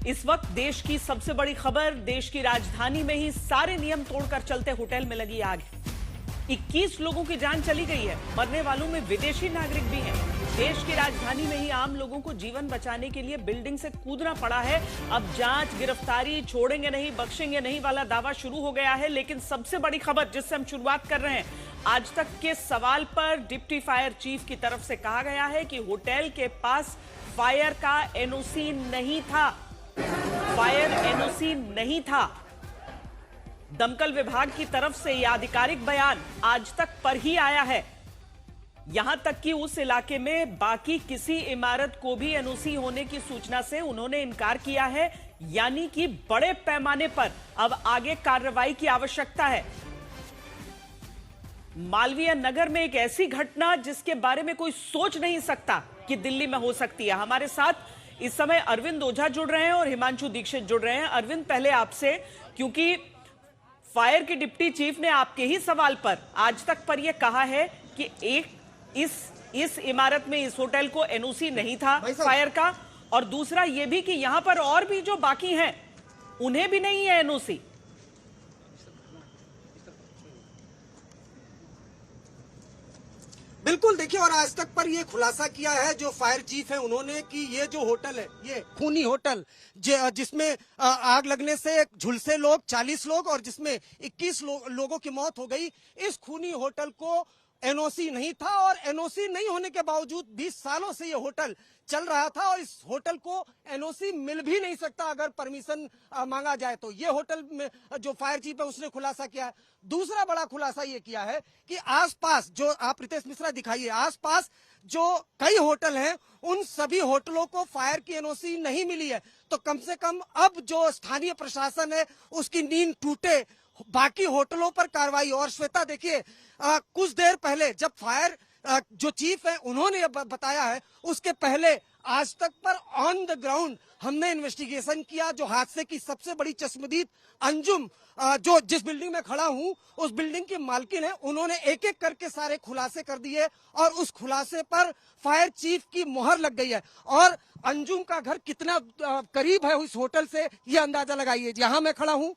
इस वक्त देश की सबसे बड़ी खबर, देश की राजधानी में ही सारे नियम तोड़कर चलते होटल में लगी आग। 21 लोगों की जान चली गई है। मरने वालों में विदेशी नागरिक भी हैं। देश की राजधानी में ही आम लोगों को जीवन बचाने के लिए बिल्डिंग से कूदना पड़ा है। अब जांच, गिरफ्तारी, छोड़ेंगे नहीं बख्शेंगे नहीं वाला दावा शुरू हो गया है। लेकिन सबसे बड़ी खबर जिससे हम शुरुआत कर रहे हैं, आज तक के सवाल पर डिप्टी फायर चीफ की तरफ से कहा गया है कि होटल के पास फायर का एनओसी नहीं था। फायर एनओसी नहीं था। दमकल विभाग की तरफ से यह आधिकारिक बयान आज तक पर ही आया है। यहां तक कि उस इलाके में बाकी किसी इमारत को भी एनओसी होने की सूचना से उन्होंने इनकार किया है। यानी कि बड़े पैमाने पर अब आगे कार्रवाई की आवश्यकता है। मालवीय नगर में एक ऐसी घटना जिसके बारे में कोई सोच नहीं सकता कि दिल्ली में हो सकती है। हमारे साथ इस समय अरविंद ओझा जुड़ रहे हैं और हिमांशु दीक्षित जुड़ रहे हैं। अरविंद, पहले आपसे, क्योंकि फायर के डिप्टी चीफ ने आपके ही सवाल पर आज तक पर यह कहा है कि एक इस इमारत में, इस होटल को एनओसी नहीं था फायर का, और दूसरा यह भी कि यहां पर और भी जो बाकी हैं उन्हें भी नहीं है एनओसी। बिल्कुल, देखिए, और आज तक पर ये खुलासा किया है जो फायर चीफ है उन्होंने कि ये जो होटल है, ये खूनी होटल जिसमें आग लगने से झुलसे लोग 40 लोग और जिसमें 21 लोगों की मौत हो गई, इस खूनी होटल को एनओसी नहीं था। और एनओसी नहीं होने के बावजूद 20 सालों से ये होटल चल रहा था और इस होटल को एनओसी मिल भी नहीं सकता अगर परमिशन मांगा जाए तो। ये होटल में जो फायर चीफ है उसने खुलासा किया है। दूसरा बड़ा खुलासा ये किया है कि आसपास, जो आप रितेश मिश्रा दिखाइए, आसपास जो कई होटल हैं उन सभी होटलों को फायर की एनओसी नहीं मिली है। तो कम से कम अब जो स्थानीय प्रशासन है उसकी नींद टूटे, बाकी होटलों पर कार्रवाई। और श्वेता, देखिए, कुछ देर पहले जब फायर जो चीफ है उन्होंने ये बताया है, उसके पहले आज तक पर ऑन द ग्राउंड हमने इन्वेस्टिगेशन किया। जो हादसे की सबसे बड़ी चश्मदीद अंजुम, जो जिस बिल्डिंग में खड़ा हूं उस बिल्डिंग की मालकिन है, उन्होंने एक एक करके सारे खुलासे कर दिए और उस खुलासे पर फायर चीफ की मुहर लग गई है। और अंजुम का घर कितना करीब है उस होटल से, ये अंदाजा लगाइए। जहां मैं खड़ा हूं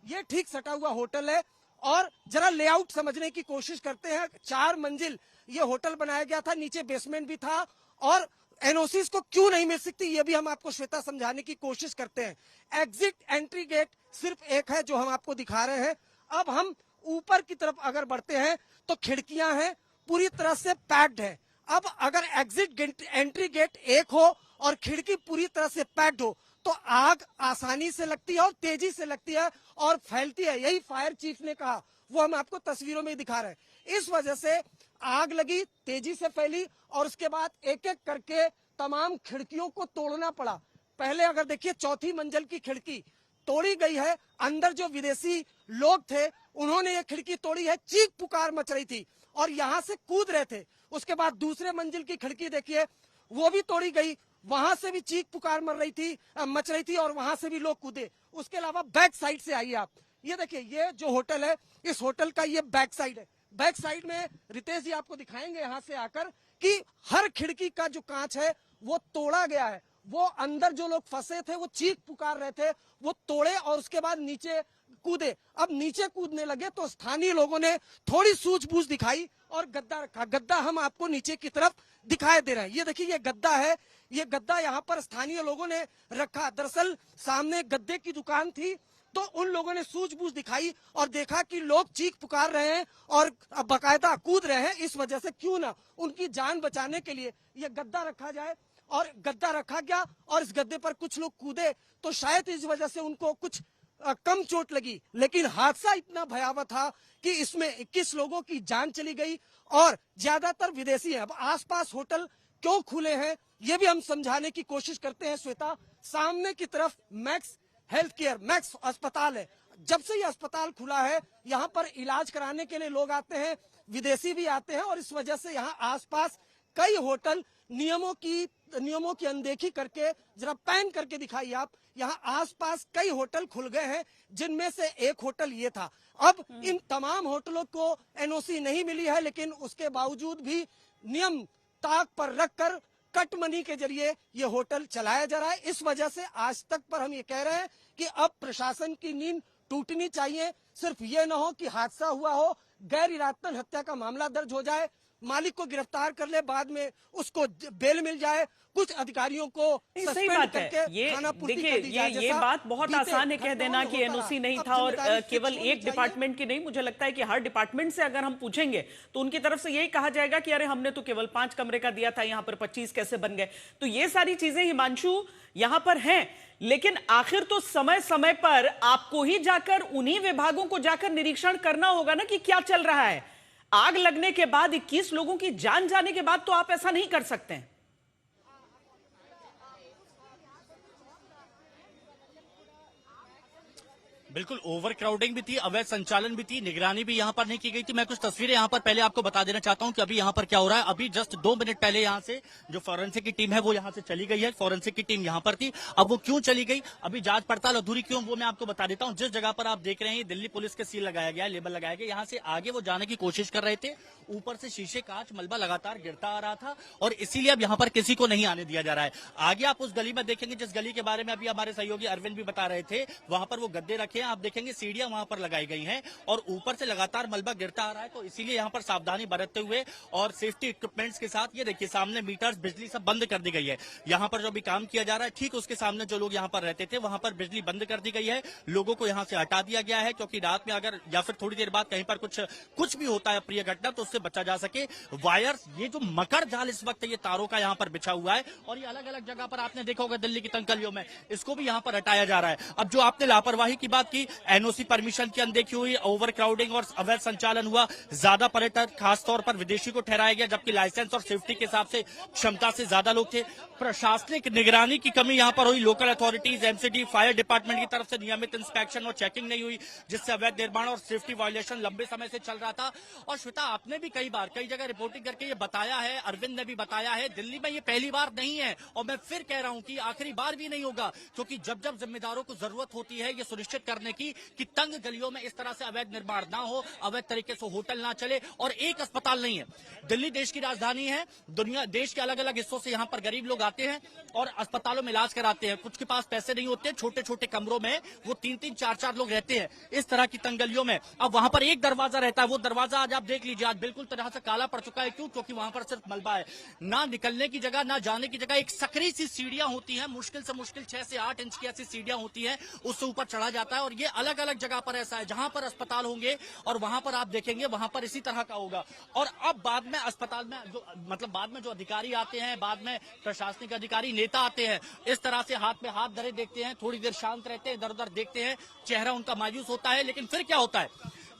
ये ठीक सटा हुआ होटल है और जरा लेआउट समझने की कोशिश करते हैं। 4 मंजिल ये होटल बनाया गया था, नीचे बेसमेंट भी था, और एनओसीज को क्यों नहीं मिल सकती ये भी हम आपको श्वेता समझाने की कोशिश करते हैं। एग्जिट एंट्री गेट सिर्फ एक है जो हम आपको दिखा रहे हैं। अब हम ऊपर की तरफ अगर बढ़ते हैं तो खिड़कियां हैं, पूरी तरह से पैक्ड है। अब अगर एग्जिट एंट्री गेट एक हो और खिड़की पूरी तरह से पैक्ड हो तो आग आसानी से लगती है और तेजी से लगती है और फैलती है। यही फायर चीफ ने कहा, वो हम आपको तस्वीरों में दिखा रहे हैं। इस वजह से आग लगी, तेजी से फैली और उसके बाद एक एक करके तमाम खिड़कियों को तोड़ना पड़ा। पहले अगर देखिए 4थी मंजिल की खिड़की तोड़ी गई है। अंदर जो विदेशी लोग थे उन्होंने ये खिड़की तोड़ी है, चीख पुकार मच रही थी और यहां से कूद रहे थे। उसके बाद दूसरे मंजिल की खिड़की देखिए, वो भी तोड़ी गई, वहां से भी चीख पुकार मच रही थी और वहां से भी लोग कूदे। उसके अलावा बैक साइड से आइए आप, ये देखिए, ये जो होटल है इस होटल का ये बैक साइड है। बैक साइड में रितेश जी आपको दिखाएंगे यहां से आकर कि हर खिड़की का जो कांच है वो तोड़ा गया है। वो अंदर जो लोग फंसे थे वो चीख पुकार रहे थे, वो तोड़े और उसके बाद नीचे कूदे। अब नीचे कूदने लगे तो स्थानीय लोगों ने थोड़ी सूझबूझ दिखाई और गद्दा रखा। गद्दा हम आपको नीचे की तरफ दिखाई दे रहा है। ये देखिए, ये गद्दा है। ये गद्दा यहाँ पर स्थानीय लोगों ने रखा। दरअसल सामने गद्दे की दुकान थी तो उन लोगों ने सूझबूझ दिखाई और देखा कि लोग चीख पुकार रहे हैं और बाकायदा कूद रहे हैं। इस वजह से क्यों ना उनकी जान बचाने के लिए ये गद्दा रखा जाए, और गद्दा रखा गया और इस गद्दे पर कुछ लोग कूदे तो शायद इस वजह से उनको कुछ कम चोट लगी। लेकिन हादसा इतना भयावह था कि इसमें 21 लोगों की जान चली गई और ज्यादातर विदेशी हैं। अब आसपास होटल क्यों खुले हैं ये भी हम समझाने की कोशिश करते हैं। श्वेता, सामने की तरफ मैक्स हेल्थ केयर, मैक्स अस्पताल है। जब से ये अस्पताल खुला है यहाँ पर इलाज कराने के लिए लोग आते हैं, विदेशी भी आते हैं और इस वजह से यहाँ आसपास कई होटल नियमों की अनदेखी करके, जरा पैन करके दिखाइए आप, यहाँ आसपास कई होटल खुल गए हैं जिनमें से एक होटल ये था। अब इन तमाम होटलों को एनओसी नहीं मिली है, लेकिन उसके बावजूद भी नियम ताक पर रखकर कट मनी के जरिए ये होटल चलाया जा रहा है। इस वजह से आज तक पर हम ये कह रहे हैं कि अब प्रशासन की नींद टूटनी चाहिए। सिर्फ ये न हो कि हादसा हुआ हो, गैर इरादतन हत्या का मामला दर्ज हो जाए, मालिक को गिरफ्तार कर ले, बाद में उसको बेल मिल जाए, कुछ अधिकारियों को सही सस्पेंड बात है। करके ये खानापूर्ति देखिए, कर दी जाए। ये जैसा बात बहुत बीते आसान है कह देना घटनाओं कि में होता एनओसी रहा। नहीं अब था, और जिम्मेदारी केवल फिक्स होनी एक चाहिए। डिपार्टमेंट की नहीं, मुझे लगता है कि हर डिपार्टमेंट से अगर हम पूछेंगे तो उनकी तरफ से यही कहा जाएगा कि अरे हमने तो केवल 5 कमरे का दिया था, यहां पर 25 कैसे बन गए। तो ये सारी चीजें हिमांशु यहां पर हैं, लेकिन आखिर तो समय समय पर आपको ही जाकर उन्हीं विभागों को जाकर निरीक्षण करना होगा ना कि क्या चल रहा है। आग लगने के बाद 21 लोगों की जान जाने के बाद तो आप ऐसा नहीं कर सकते हैं। बिल्कुल, ओवर क्राउडिंग भी थी, अवैध संचालन भी थी, निगरानी भी यहाँ पर नहीं की गई थी। मैं कुछ तस्वीरें यहाँ पर पहले आपको बता देना चाहता हूँ कि अभी यहाँ पर क्या हो रहा है। अभी जस्ट 2 मिनट पहले यहाँ से जो फॉरेंसिक की टीम है वो यहाँ से चली गई है। फॉरेंसिक की टीम यहाँ पर थी, अब वो क्यों चली गई, अभी जांच पड़ताल अधूरी क्यों, वो मैं आपको बता देता हूँ। जिस जगह पर आप देख रहे हैं दिल्ली पुलिस के सील लगाया गया है, लेबल लगाया गया, यहाँ से आगे वो जाने की कोशिश कर रहे थे। ऊपर से शीशे, कांच, मलबा लगातार गिरता आ रहा था और इसीलिए अब यहाँ पर किसी को नहीं आने दिया जा रहा है। आगे आप उस गली में देखेंगे जिस गली के बारे में अभी हमारे सहयोगी अरविंद भी बता रहे थे, वहां पर वो गद्दे रखे हैं, आप देखेंगे सीढ़ियां वहां पर लगाई गई हैं और ऊपर से लगातार मलबा गिरता आ रहा है। तो इसीलिए यहाँ पर सावधानी बरतते हुए और सेफ्टी इक्विपमेंट्स के साथ, ये देखिए सामने मीटर्स, बिजली सब बंद कर दी गई है। यहाँ पर जो भी काम किया जा रहा है ठीक उसके सामने जो लोग यहाँ पर रहते थे वहां पर बिजली बंद कर दी गई है, लोगों को यहाँ से हटा दिया गया है, क्योंकि रात में अगर या फिर थोड़ी देर बाद कहीं पर कुछ भी होता है प्रिय घटना तो उससे बचा जा सके। वायर्स, ये जो मकर जाल इस वक्त ये तारों का यहाँ पर बिछा हुआ है और ये अलग अलग जगह पर आपने देखा होगा दिल्ली की तंगलियों में, इसको भी यहाँ पर हटाया जा रहा है। अब जो आपने लापरवाही की बात की, एनओसी परमिशन की अनदेखी हुई, ओवर क्राउडिंग और अवैध संचालन हुआ, ज्यादा पर्यटक खासतौर पर विदेशी को ठहराया गया, जबकि लाइसेंस और सेफ्टी के हिसाब से क्षमता से ज्यादा लोग थे। प्रशासनिक निगरानी की कमी यहाँ पर हुई, local authorities, MCD, fire department की तरफ से नियमित इंस्पेक्शन और चेकिंग नहीं हुई, जिससे अवैध निर्माण और सेफ्टी वायलेशन लंबे समय से चल रहा था। और श्वेता, आपने भी कई जगह रिपोर्टिंग करके ये बताया है, अरविंद ने भी बताया है, दिल्ली में ये पहली बार नहीं है और मैं फिर कह रहा हूं कि आखिरी बार भी नहीं होगा, क्योंकि जब जब जिम्मेदारों को जरूरत होती है ये सुनिश्चित करने की कि तंग गलियों में इस तरह से अवैध निर्माण ना हो, अवैध तरीके से होटल ना चले। और एक अस्पताल नहीं है, दिल्ली देश की राजधानी है, दुनिया देश के अलग अलग हिस्सों से यहाँ पर गरीब लोग आते हैं और अस्पतालों में इलाज कराते हैं। कुछ के पास पैसे नहीं होते, छोटे छोटे कमरों में वो 3-3, 4-4 लोग रहते हैं इस तरह की तंग गलियों में। अब वहां पर एक दरवाजा रहता है, वो दरवाजा आज आप देख लीजिए, आज बिल्कुल तरह से काला पड़ चुका है। क्यों? क्योंकि वहां पर सिर्फ मलबा है, ना निकलने की जगह ना जाने की जगह। एक सकरी सी सीढ़ियां होती हैं, मुश्किल से मुश्किल 6 से 8 इंच की ऐसी सीढ़ियां होती हैं, उससे ऊपर चढ़ा जाता है। और ये अलग अलग जगह पर ऐसा है, जहां पर अस्पताल होंगे और वहां पर आप देखेंगे वहां पर इसी तरह का होगा। और अब बाद में अस्पताल में जो बाद में जो अधिकारी आते हैं, बाद में प्रशासनिक अधिकारी, नेता आते हैं, इस तरह से हाथ में हाथ धरे देखते हैं, थोड़ी देर शांत रहते हैं, इधर उधर देखते हैं, चेहरा उनका मायूस होता है। लेकिन फिर क्या होता है,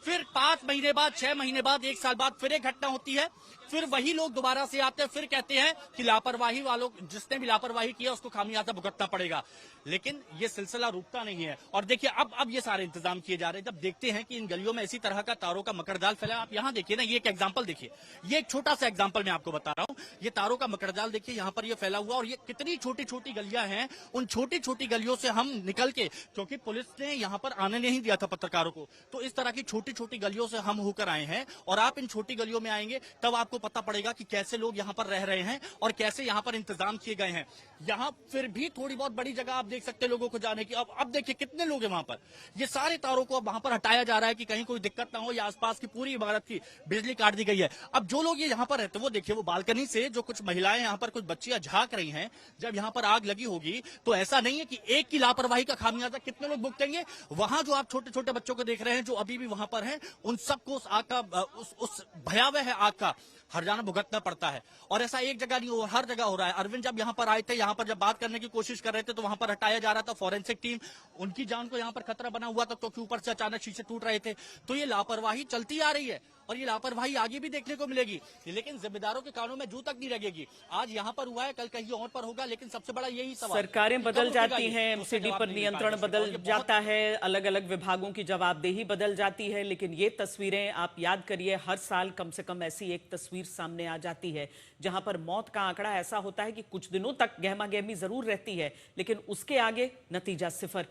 फिर 5 महीने बाद, 6 महीने बाद, 1 साल बाद फिर एक घटना होती है, फिर वही लोग दोबारा से आते हैं, फिर कहते हैं कि लापरवाही वालों, जिसने भी लापरवाही किया उसको खामियाजा भुगतना पड़ेगा। लेकिन ये सिलसिला रुकता नहीं है। और देखिए अब ये सारे इंतजाम किए जा रहे हैं। जब देखते हैं कि इन गलियों में इसी तरह का तारों का मकड़जाल फैला, आप यहाँ देखिए ना, ये एक एग्जाम्पल देखिए, ये एक छोटा सा एग्जाम्पल मैं आपको बता रहा हूँ, ये तारों का मकड़जाल देखिए यहाँ पर ये फैला हुआ। और ये कितनी छोटी छोटी गलियां हैं, उन छोटी छोटी गलियों से हम निकल के, क्योंकि पुलिस ने यहाँ पर आने नहीं दिया था पत्रकारों को, तो इस तरह की छोटी छोटी गलियों से हम होकर आए हैं। और आप इन छोटी गलियों में आएंगे तब आपको पता पड़ेगा कि कैसे लोग यहाँ पर रह रहे हैं और कैसे यहाँ पर इंतजाम किए गए हैं। यहाँ फिर भी थोड़ी बहुत बड़ी जगह आप देख सकते हैं लोगों को जाने की। अब देखिए कितने लोग हैं वहां पर, ये सारे तारों को अब वहां पर हटाया जा रहा है कि कहीं कोई दिक्कत ना हो, या आसपास की पूरी इमारत की बिजली काट दी गई है। अब जो लोग ये यहाँ पर रहते हैं वो देखिए, वो बालकनी से जो कुछ महिलाएं यहाँ पर, कुछ बच्चियां झांक रही हैं, जब यहाँ पर आग लगी होगी तो ऐसा नहीं है कि एक की लापरवाही का खामियाजा कितने लोग भुगतेंगे। वहां जो आप छोटे छोटे बच्चों को देख रहे हैं जो अभी भी वहां पर हैं, उन सबको उस आग का, उस भयावह आग का हर्जाना भुगतना पड़ता है। और ऐसा एक जगह नहीं हो, हर जगह हो रहा है। अरविंद जब यहाँ पर आए थे, यहाँ पर जब बात करने की कोशिश कर रहे थे तो वहां पर हटाया जा रहा था। फॉरेंसिक टीम, उनकी जान को यहाँ पर खतरा बना हुआ था क्योंकि ऊपर से अचानक शीशे टूट रहे थे। तो ये लापरवाही चलती आ रही है और ये लापरवाही आगे भी देखने को मिलेगी, लेकिन जिम्मेदारों के कानों में जू तक नहीं लगेगी। आज यहाँ पर हुआ है, कल कहीं और पर होगा, लेकिन सबसे बड़ा यही सवाल, सरकारें बदल जाती हैं, एमसीडी पर नियंत्रण बदल जाता है, अलग अलग विभागों की जवाबदेही बदल जाती है, लेकिन ये तस्वीरें आप याद करिए, हर साल कम से कम ऐसी एक तस्वीर सामने आ जाती है जहां पर मौत का आंकड़ा ऐसा होता है कि कुछ दिनों तक गहमा गहमी जरूर रहती है, लेकिन उसके आगे नतीजा सिफर।